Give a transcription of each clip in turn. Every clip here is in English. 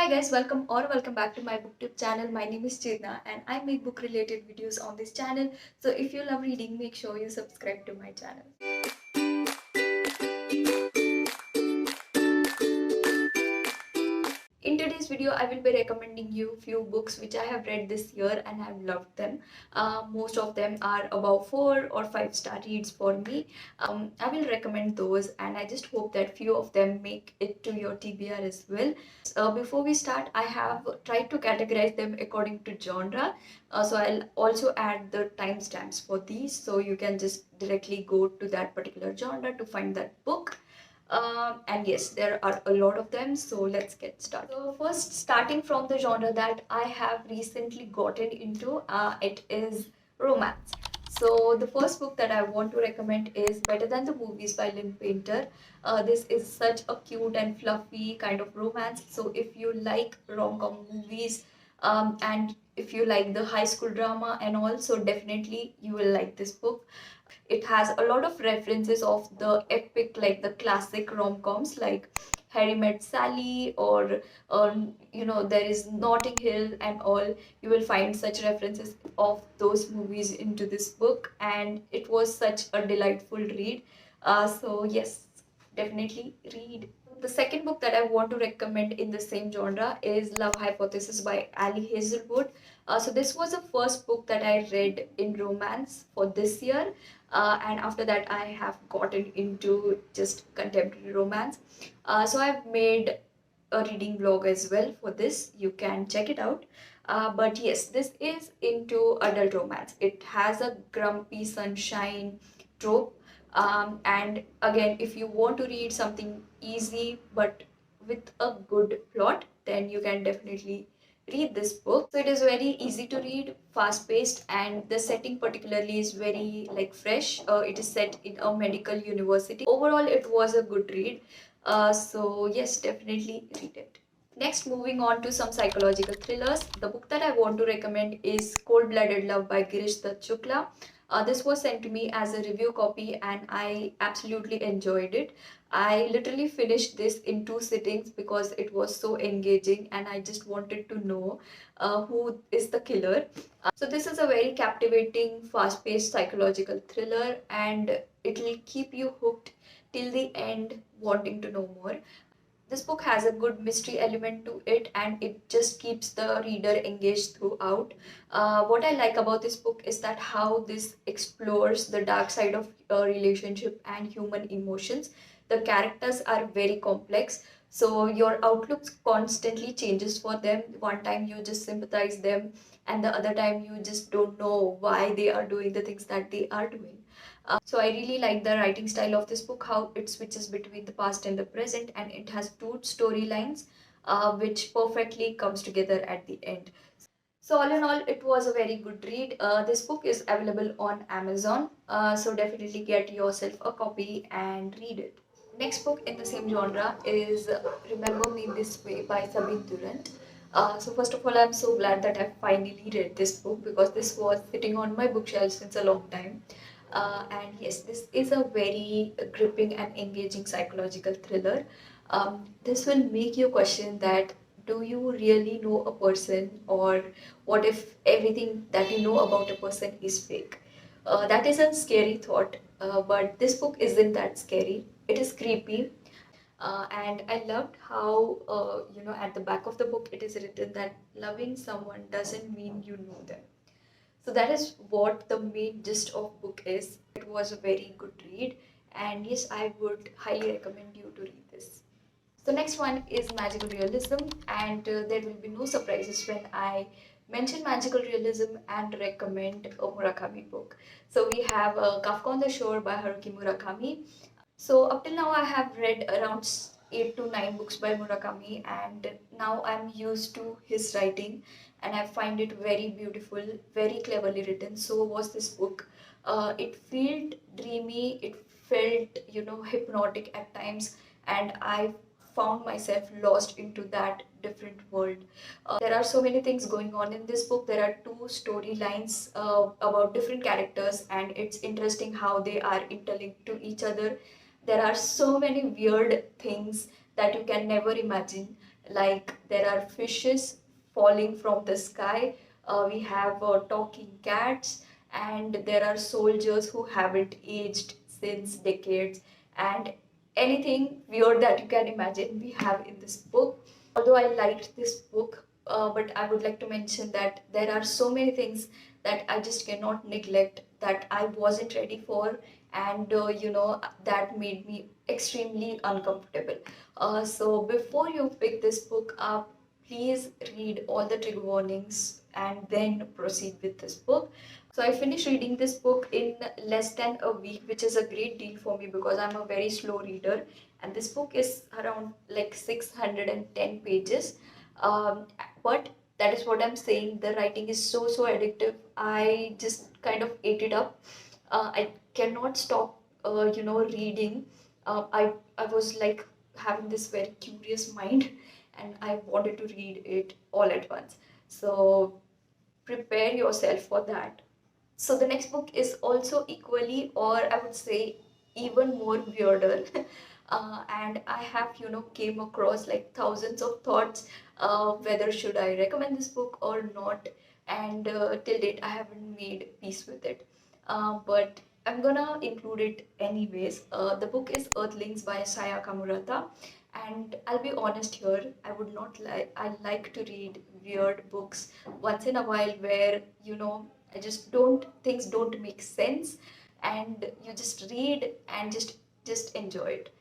Hi guys, welcome back to my booktube channel. My name is Chirna and I make book related videos on this channel. So if you love reading, make sure you subscribe to my channel. In today's video, I will be recommending you few books which I have read this year and I've loved them. Most of them are about 4 or 5 star reads for me. I will recommend those and I just hope that few of them make it to your TBR as well. Before we start, I have tried to categorize them according to genre. So I'll also add the timestamps for these so you can just directly go to that particular genre to find that book. And yes, there are a lot of them, so let's get started. So first, starting from the genre that I have recently gotten into, it is romance. So the first book that I want to recommend is Better Than the Movies by Lynn Painter. This is such a cute and fluffy kind of romance. So if you like rom-com movies, and if you like the high school drama and also definitely you will like this book. It has a lot of references of the epic, like the classic rom-coms like Harry Met Sally or there is Notting Hill and all. You will find such references of those movies into this book, and it was such a delightful read. So yes, definitely read. The second book that I want to recommend in the same genre is Love Hypothesis by Ali Hazelwood. So this was the first book that I read in romance for this year, and after that I have gotten into just contemporary romance. So I've made a reading blog as well for this. You can check it out. But yes, this is into adult romance. It has a grumpy sunshine trope. And again, if you want to read something easy but with a good plot, then you can definitely read this book. So it is very easy to read, fast paced, and the setting particularly is very like fresh. It is set in a medical university. Overall, it was a good read. So yes, definitely read it. Next, moving on to some psychological thrillers. The book that I want to recommend is Cold Blooded Love by Girish Dutt Shukla. This was sent to me as a review copy and I absolutely enjoyed it. I literally finished this in 2 sittings because it was so engaging and I just wanted to know who is the killer. So this is a very captivating, fast-paced psychological thriller and it will keep you hooked till the end, wanting to know more. This book has a good mystery element to it and it just keeps the reader engaged throughout. What I like about this book is that how this explores the dark side of a relationship and human emotions. The characters are very complex, so your outlook constantly changes for them. One time you just sympathize them and the other time you just don't know why they are doing the things that they are doing. So I really like the writing style of this book, how it switches between the past and the present, and it has two storylines which perfectly comes together at the end. So all in all, it was a very good read. This book is available on Amazon, so definitely get yourself a copy and read it. Next book in the same genre is Remember Me This Way by Sabine Durant. So first of all, I'm so glad that I finally read this book because this was sitting on my bookshelf since a long time. And yes, this is a very gripping and engaging psychological thriller. This will make you question that do you really know a person, or what if everything that you know about a person is fake? That is a scary thought, but this book isn't that scary. It is creepy, and I loved how at the back of the book it is written that loving someone doesn't mean you know them. So that is what the main gist of book is. It was a very good read, and yes, I would highly recommend you to read this. So next one is magical realism, and there will be no surprises when I mention magical realism and recommend a Murakami book. So we have Kafka on the Shore by Haruki Murakami. So up till now I have read around 8 to 9 books by Murakami, and now I'm used to his writing and I find it very beautiful, very cleverly written. So was this book. It felt dreamy, it felt hypnotic at times, and I found myself lost into that different world. There are so many things going on in this book. There are two storylines about different characters, and it's interesting how they are interlinked to each other. There are so many weird things that you can never imagine. like there are fishes falling from the sky, we have talking cats, and there are soldiers who haven't aged since decades, and anything weird that you can imagine we have in this book. Although I liked this book, but I would like to mention that there are so many things that I just cannot neglect, that I wasn't ready for, and that made me extremely uncomfortable. So before you pick this book up, please read all the trigger warnings and then proceed with this book. So I finished reading this book in less than a week, which is a great deal for me because I'm a very slow reader, and this book is around like 610 pages. Um, but that is what I'm saying. The writing is so addictive. I just kind of ate it up. I cannot stop, reading. I was like having this very curious mind, and I wanted to read it all at once. So prepare yourself for that. So the next book is also equally, or I would say even more weirder. And I have, came across like thousands of thoughts, whether should I recommend this book or not. And till date, I haven't made peace with it. But I'm gonna include it anyways. The book is Earthlings by Sayaka Murata. And I'll be honest here, I would not like, I like to read weird books once in a while where, I just don't, things don't make sense, and you just read and just enjoy it.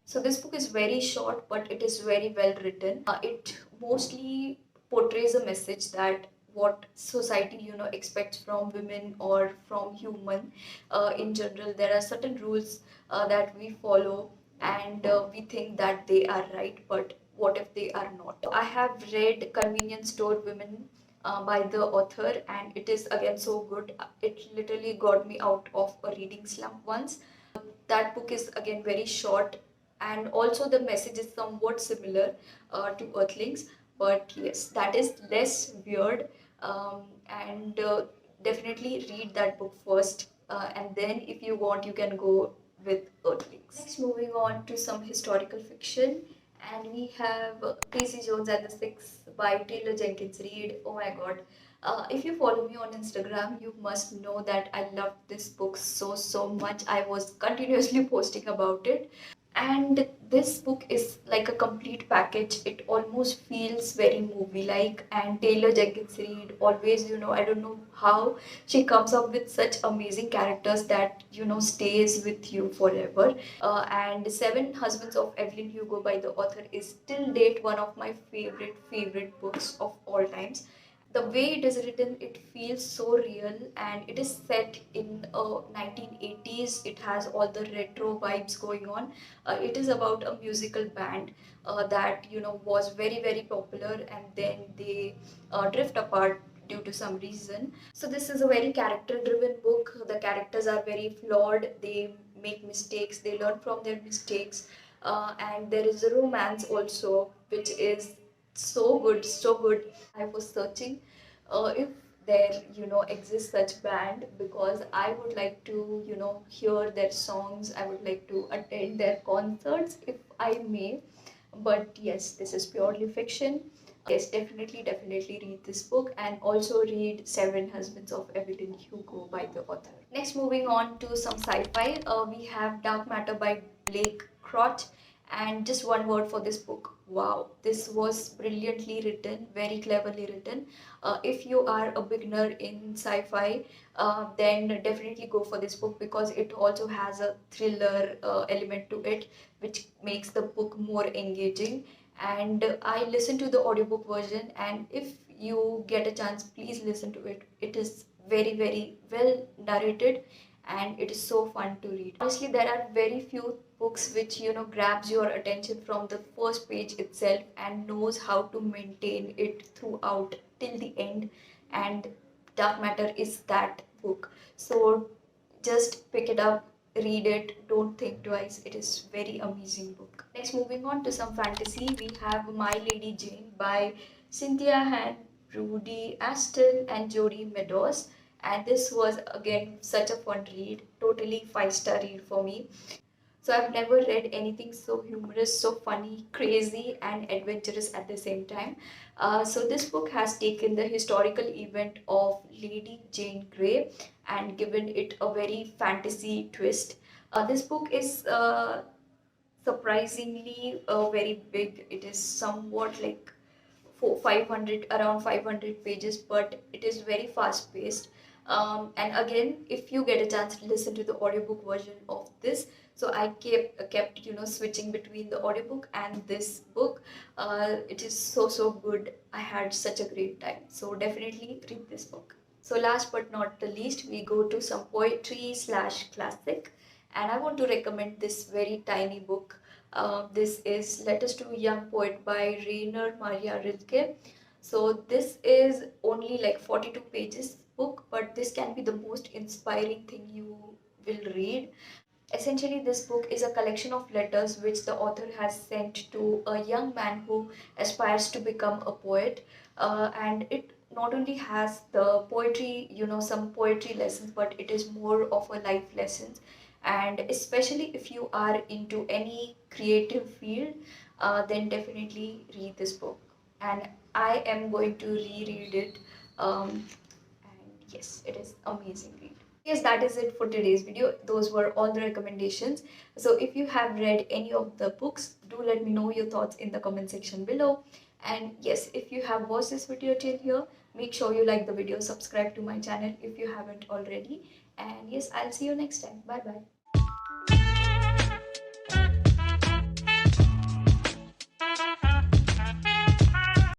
So this book is very short, but it is very well written. It mostly portrays a message that what society expects from women or from human in general. There are certain rules that we follow, and we think that they are right, but what if they are not? I have read Convenience Store Women by the author, and it is again so good. It literally got me out of a reading slump once. That book is again very short, and also the message is somewhat similar to Earthlings, but yes, that is less weird. And definitely read that book first, and then if you want, you can go with Earthlings. Next, moving on to some historical fiction, and we have Casey Jones and the Six by Taylor Jenkins Reid. Oh my god. If you follow me on Instagram, you must know that I loved this book so much. I was continuously posting about it. And this book is like a complete package. It almost feels very movie like. And Taylor Jenkins Reid always, I don't know how she comes up with such amazing characters that, stays with you forever. And Seven Husbands of Evelyn Hugo by the author is till date one of my favorite books of all times. The way it is written, it feels so real, and it is set in 1980s. It has all the retro vibes going on. It is about a musical band that was very popular, and then they drift apart due to some reason. So this is a very character driven book. The characters are very flawed. They make mistakes, they learn from their mistakes, and there is a romance also, which is so good. I was searching if there exists such band, because I would like to hear their songs. I would like to attend their concerts if I may. But yes, this is purely fiction. Yes, definitely read this book, and also read Seven Husbands of Evelyn Hugo by the author. Next, moving on to some sci-fi, we have Dark Matter by Blake Crouch. And just one word for this book: wow, this was brilliantly written, very cleverly written. If you are a beginner in sci-fi, then definitely go for this book, because it also has a thriller element to it, which makes the book more engaging. And I listened to the audiobook version, and if you get a chance, please listen to it. It is very well narrated, and it is so fun to read. Honestly, there are very few books which grabs your attention from the first page itself and knows how to maintain it throughout till the end, and Dark Matter is that book. So just pick it up, read it, don't think twice. It is very amazing book. Next, moving on to some fantasy, we have My Lady Jane by Cynthia Han, Rudy Aston, and Jodie Meadows. And this was again such a fun read, totally 5-star read for me. So I've never read anything so humorous, so funny, crazy, and adventurous at the same time. So this book has taken the historical event of Lady Jane Grey and given it a very fantasy twist. This book is surprisingly very big. It is somewhat like 500, around 500 pages, but it is very fast paced. And again, if you get a chance to listen to the audiobook version of this, so I kept switching between the audiobook and this book. It is so good. I had such a great time, so definitely read this book. So last but not the least, we go to some poetry slash classic, and I want to recommend this very tiny book. This is Letters to a Young Poet by Rainer Maria Rilke. So this is only like 42 pages book, but this can be the most inspiring thing you will read. Essentially, this book is a collection of letters which the author has sent to a young man who aspires to become a poet. And it not only has the poetry, some poetry lessons, but it is more of a life lessons. And especially if you are into any creative field, then definitely read this book. And I am going to reread it. And yes, it is amazing read. Yes, that is it for today's video. Those were all the recommendations. So if you have read any of the books, do let me know your thoughts in the comment section below. And yes, if you have watched this video till here, make sure you like the video, subscribe to my channel if you haven't already. And yes, I'll see you next time. Bye bye.